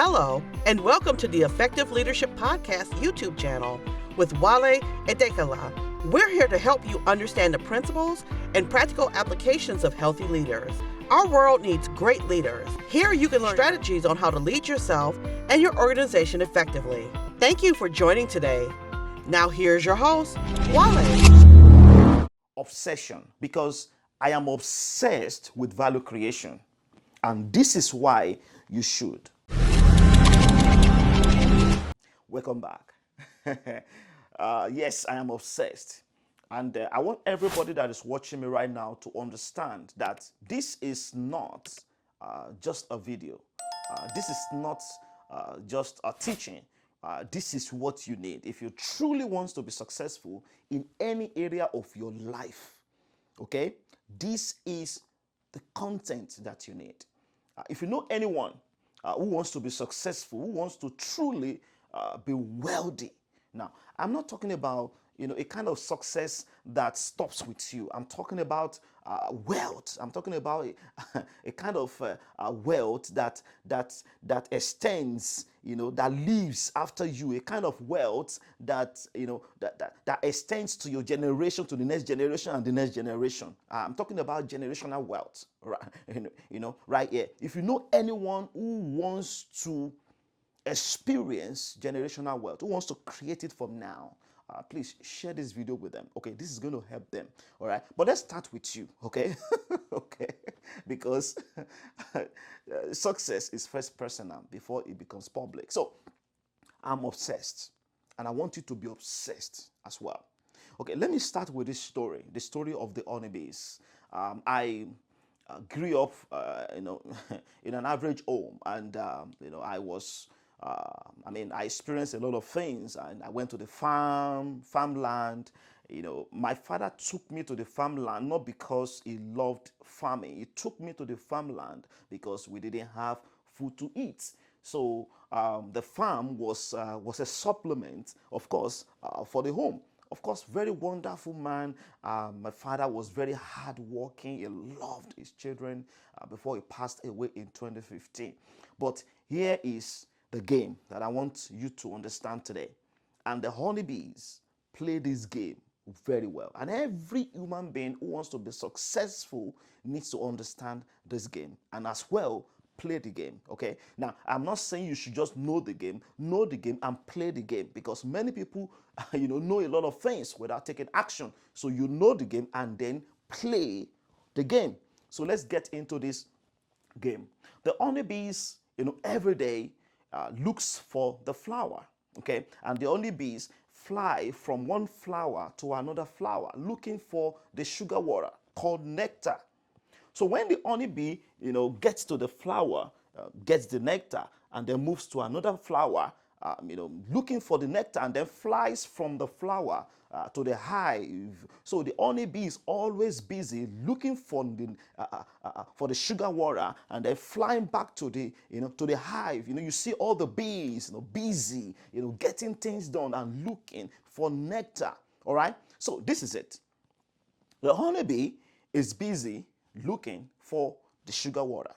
Hello, and welcome to the Effective Leadership Podcast YouTube channel with Wale Edekala. We're here to help you understand the principles and practical applications of healthy leaders. Our world needs great leaders. Here you can learn strategies on how to lead yourself and your organization effectively. Thank you for joining today. Now here's your host, Wale. Obsession, because I am obsessed with value creation, and this is why you should. Welcome back. Yes, I am obsessed, and I want everybody that is watching me right now to understand that this is not just a video. This is not just a teaching. This is what you need if you truly want to be successful in any area of your life. Okay, this is the content that you need. If you know anyone who wants to be successful, who wants to truly be wealthy. Now, I'm not talking about a kind of success that stops with you. I'm talking about wealth. I'm talking about a kind of wealth that extends, that lives after you. A kind of wealth that that extends to your generation, to the next generation, and the next generation. I'm talking about generational wealth, right? Right here. If you know anyone who wants to experience generational wealth, who wants to create it from now, please share this video with them. Okay, this is going to help them. All right, but let's start with you. Okay, okay, because success is first personal before it becomes public. So I'm obsessed, and I want you to be obsessed as well. Okay, let me start with this story, the story of the honeybees. I grew up, in an average home, and I was. I experienced a lot of things, and I went to the farmland. My father took me to the farmland not because he loved farming. He took me to the farmland because we didn't have food to eat. So the farm was a supplement, of course, for the home. Of course, very wonderful man. My father was very hardworking. He loved his children before he passed away in 2015. But here is the game that I want you to understand today. And the honeybees play this game very well. And every human being who wants to be successful needs to understand this game and as well play the game. Okay, now I'm not saying you should just know the game and play the game, because many people know a lot of things without taking action. So you know the game and then play the game. So let's get into this game. The honeybees, every day looks for the flower. Okay, and the honeybees fly from one flower to another flower looking for the sugar water called nectar. So when the honeybee, gets to the flower, gets the nectar, and then moves to another flower, looking for the nectar, and then flies from the flower to the hive. So the honeybee is always busy looking for the sugar water, and then flying back to the hive. You see all the bees, busy, getting things done and looking for nectar. All right. So this is it. The honeybee is busy looking for the sugar water.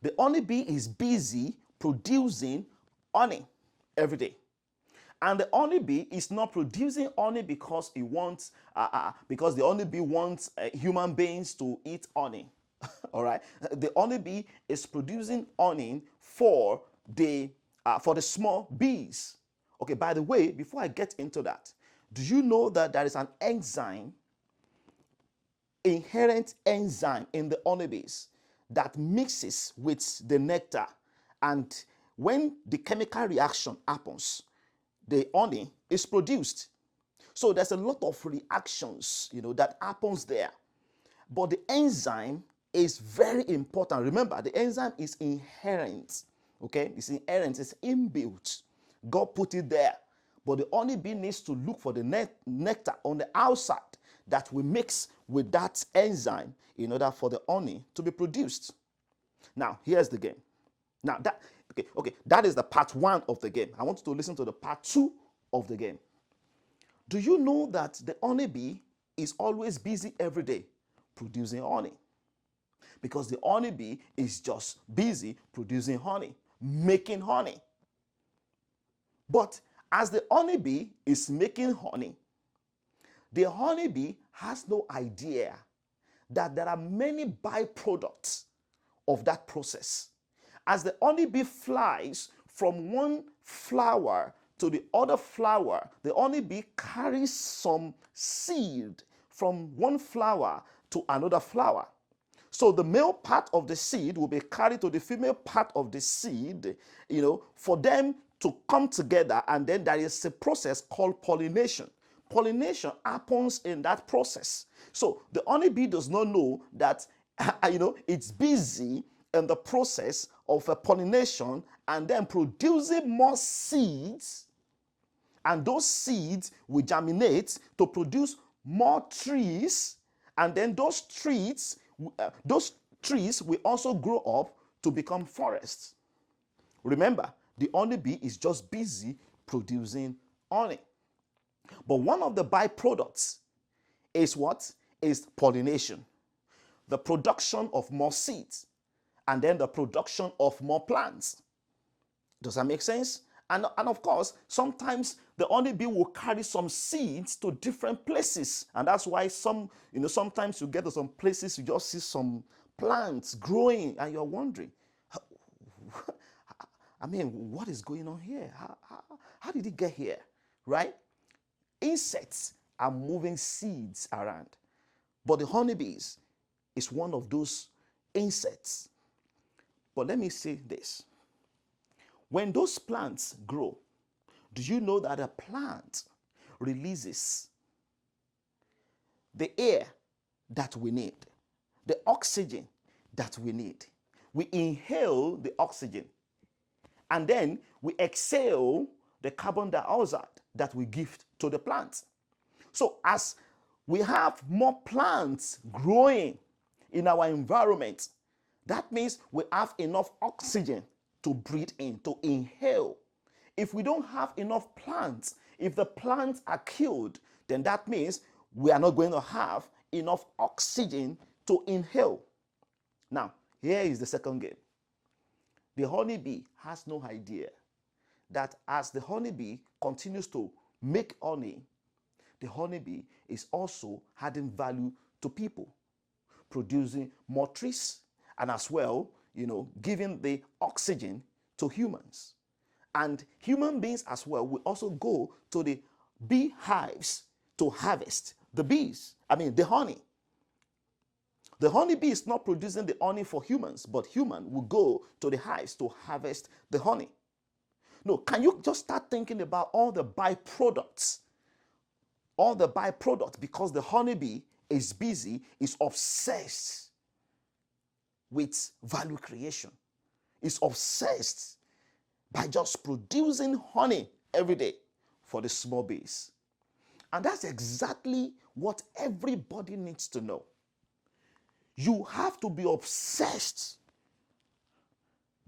The honeybee is busy producing honey every day. And the honeybee is not producing honey because because the honeybee wants human beings to eat honey. All right. The honeybee is producing honey for the small bees. Okay. By the way, before I get into that, do you know that there is an inherent enzyme in the honeybees that mixes with the nectar, and when the chemical reaction happens, the honey is produced. So there's a lot of reactions that happens there, but the enzyme is very important. Remember, the enzyme is inherent. Okay, it's inherent, it's inbuilt. God put it there, but the honeybee needs to look for the nectar on the outside that will mix with that enzyme in order for the honey to be produced. Now, here's the game. Now, that is the part one of the game. I want you to listen to the part two of the game. Do you know that the honeybee is always busy every day producing honey? Because the honeybee is just busy producing honey. making honey. But as the honeybee is making honey, the honeybee has no idea that there are many byproducts of that process. As the honeybee flies from one flower to the other flower, the honeybee carries some seed from one flower to another flower. So the male part of the seed will be carried to the female part of the seed, for them to come together, and then there is a process called pollination. Pollination happens in that process. So the honeybee does not know that it's busy in the process of a pollination and then producing more seeds, and those seeds will germinate to produce more trees, and then those trees will also grow up to become forests. Remember, the honeybee is just busy producing honey. But one of the byproducts is what? Is pollination. The production of more seeds, and then the production of more plants. Does that make sense? And of course, sometimes the honeybee will carry some seeds to different places. And that's why sometimes you get to some places, you just see some plants growing, and you're wondering, what is going on here? How did it get here? Right? Insects are moving seeds around. But the honeybees is one of those insects. But let me say this. When those plants grow, do you know that a plant releases the air that we need, the oxygen that we need? We inhale the oxygen, and then we exhale the carbon dioxide that we give to the plants. So as we have more plants growing in our environment, that means we have enough oxygen to breathe in, to inhale. If we don't have enough plants, if the plants are killed, then that means we are not going to have enough oxygen to inhale. Now, here is the second game. The honeybee has no idea that as the honeybee continues to make honey, the honeybee is also adding value to people, producing more trees, and as well, giving the oxygen to humans. And human beings as well will also go to the beehives to harvest the honey. The honeybee is not producing the honey for humans, but human will go to the hives to harvest the honey. No, can you just start thinking about all the byproducts? All the byproducts, because the honeybee is busy, is obsessed with value creation. Is obsessed by just producing honey every day for the small bees. And that's exactly what everybody needs to know. You have to be obsessed.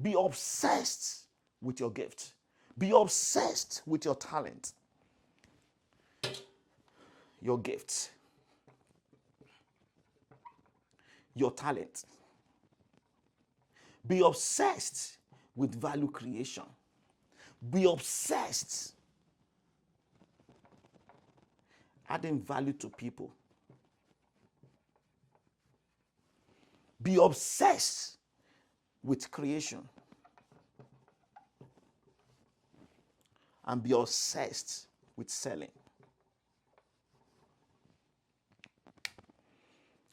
Be obsessed with your gift. Be obsessed with your talent. Your gift. Your talent. Be obsessed with value creation. Be obsessed adding value to people. Be obsessed with creation. And be obsessed with selling.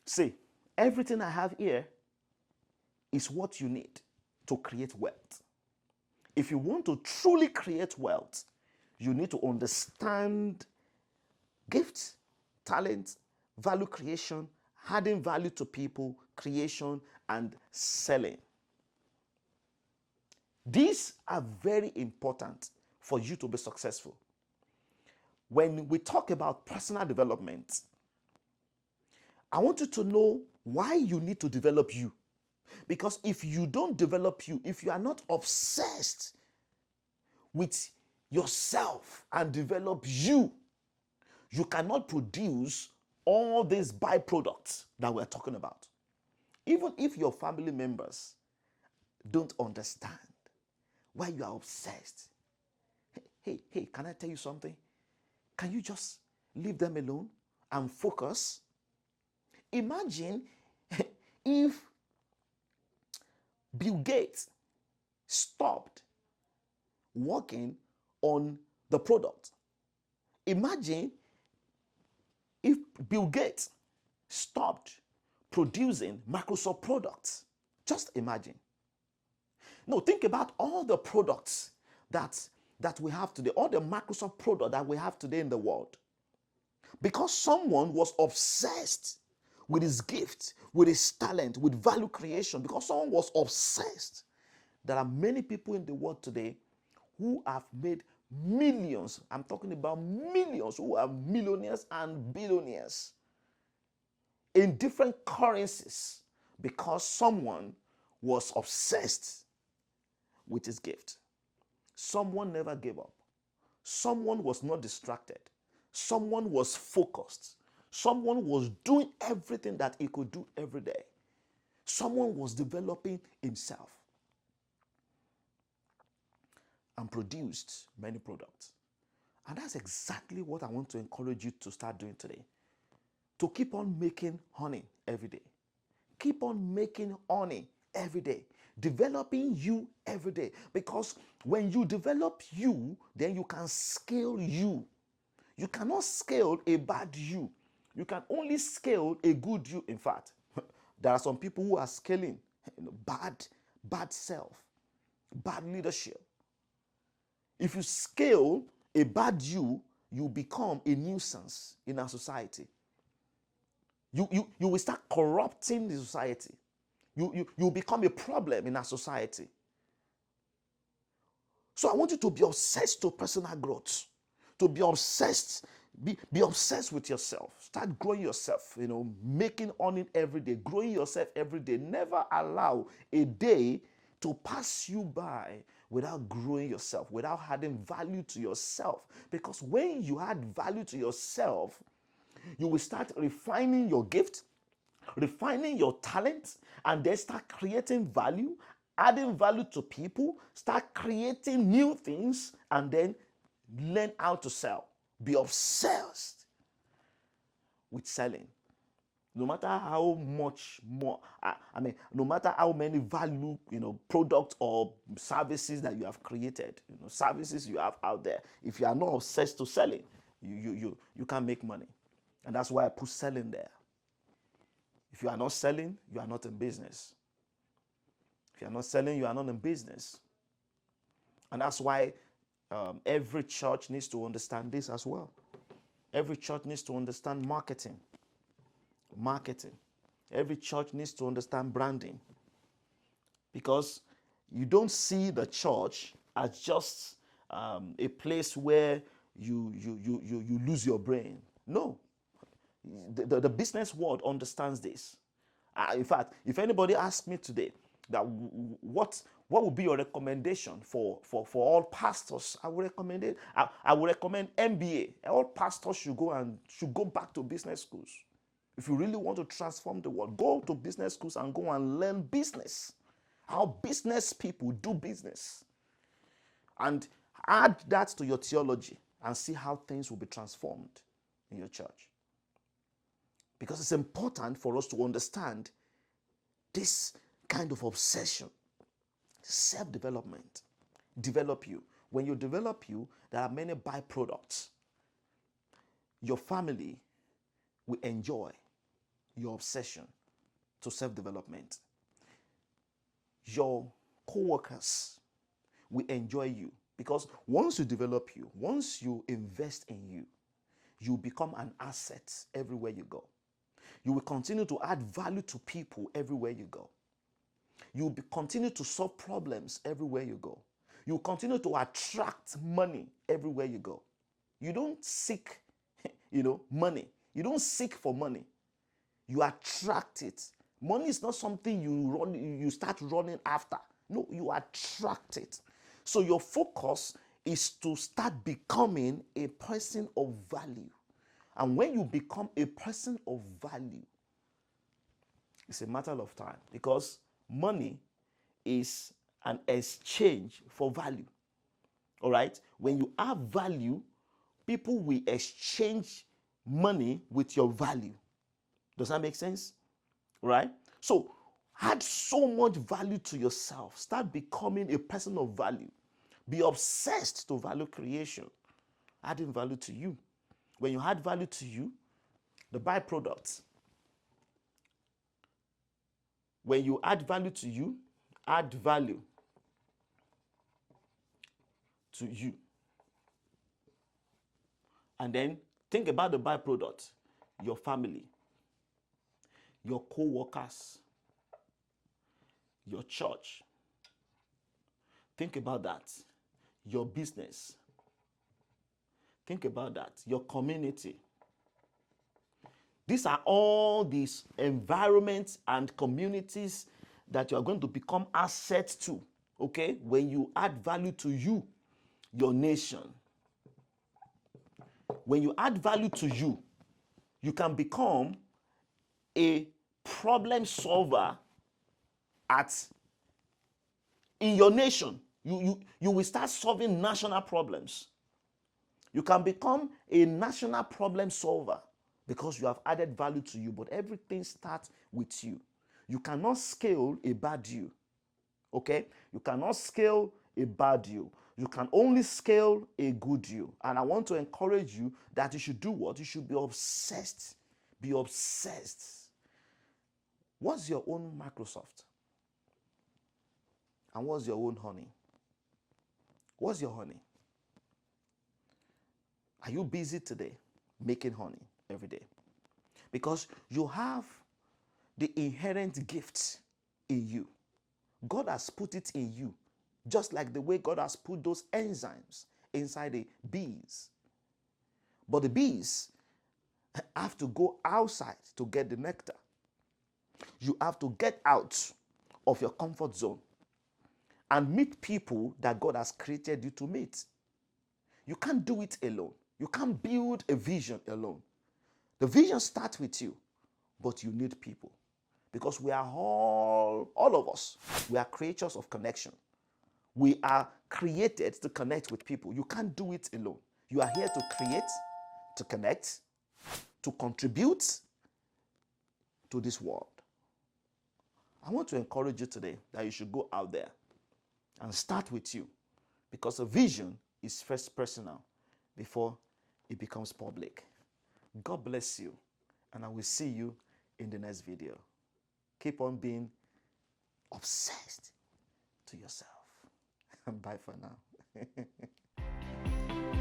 See, everything I have here is what you need to create wealth. If you want to truly create wealth, you need to understand gifts, talent, value creation, adding value to people, creation, and selling. These are very important for you to be successful. When we talk about personal development, I want you to know why you need to develop you. Because if you don't develop you, if you are not obsessed with yourself and develop you, you cannot produce all these byproducts that we're talking about. Even if your family members don't understand why you are obsessed. Hey, can I tell you something? Can you just leave them alone and focus? Imagine if Bill Gates stopped working on the product. Imagine if Bill Gates stopped producing Microsoft products. Just imagine. No, think about all the products that we have today, all the Microsoft products that we have today in the world. Because someone was obsessed with his gift, with his talent, with value creation, because someone was obsessed. There are many people in the world today who have made millions. I'm talking about millions, who are millionaires and billionaires in different currencies because someone was obsessed with his gift. Someone never gave up. Someone was not distracted. Someone was focused. Someone was doing everything that he could do every day. Someone was developing himself and produced many products. And that's exactly what I want to encourage you to start doing today. To keep on making honey every day. Keep on making honey every day. Developing you every day. Because when you develop you, then you can scale you. You cannot scale a bad you. You can only scale a good you. In fact, there are some people who are scaling bad self, bad leadership. If you scale a bad you, you become a nuisance in our society. You will start corrupting the society. You become a problem in our society. So I want you to be obsessed to personal growth, to be obsessed, be obsessed with yourself. Start growing yourself, making on it every day, growing yourself every day. Never allow a day to pass you by without growing yourself, without adding value to yourself. Because when you add value to yourself, you will start refining your gift, refining your talent, and then start creating value, adding value to people, start creating new things, and then learn how to sell. Be obsessed with selling. No matter how much more, no matter how many value, products or services that you have created, services you have out there, if you are not obsessed to selling, you can't make money. And that's why I put selling there. If you are not selling, you are not in business. If you are not selling, you are not in business. And that's why every church needs to understand this as well. Every church needs to understand marketing. Every church needs to understand branding. Because you don't see the church as just a place where you lose your brain. No. The business world understands this. In fact, if anybody asks me today that what would be your recommendation for all pastors, I would recommend it. I would recommend MBA. All pastors should go back to business schools. If you really want to transform the world, go to business schools and go and learn business. How business people do business. And add that to your theology and see how things will be transformed in your church. Because it's important for us to understand this kind of obsession. Self-development. Develop you. When you develop you, there are many byproducts. Your family will enjoy your obsession to self-development. Your co-workers will enjoy you. Because once you develop you, once you invest in you, you become an asset everywhere you go. You will continue to add value to people everywhere you go. You will continue to solve problems everywhere you go. You will continue to attract money everywhere you go. You don't seek, money. You don't seek for money. You attract it. Money is not something you start running after. No, you attract it. So your focus is to start becoming a person of value. And when you become a person of value, it's a matter of time, because money is and exchange for value. All right? When you have value, people will exchange money with your value. Does that make sense? Right? So, add so much value to yourself. Start becoming a person of value. Be obsessed to value creation, adding value to you. When you add value to you, the byproducts. When you add value to you, add value to you. And then think about the byproduct. Your family, your co-workers, your church. Think about that. Your business. Think about that. Your community. These are all these environments and communities that you are going to become assets to, okay? When you add value to you, your nation. When you add value to you, you can become a problem solver in your nation. You will start solving national problems. You can become a national problem solver because you have added value to you, but everything starts with you. You cannot scale a bad you, okay? You cannot scale a bad you. You can only scale a good you. And I want to encourage you that you should do what? You should be obsessed. Be obsessed. What's your own Microsoft? And what's your own honey? What's your honey? Are you busy today making honey every day? Because you have the inherent gift in you. God has put it in you, just like the way God has put those enzymes inside the bees. But the bees have to go outside to get the nectar. You have to get out of your comfort zone and meet people that God has created you to meet. You can't do it alone. You can't build a vision alone. The vision starts with you, but you need people. Because we are all of us, we are creatures of connection. We are created to connect with people. You can't do it alone. You are here to create, to connect, to contribute to this world. I want to encourage you today that you should go out there and start with you, because a vision is first personal before it becomes public. God bless you, and I will see you in the next video. Keep on being obsessed to yourself. Bye for now.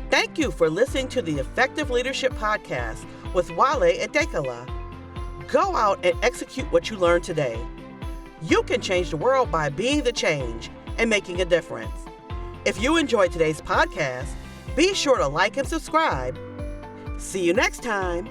Thank you for listening to the Effective Leadership Podcast with Wale Adekala. Go out and execute what you learned today. You can change the world by being the change and making a difference. If you enjoyed today's podcast, be sure to like and subscribe. See you next time.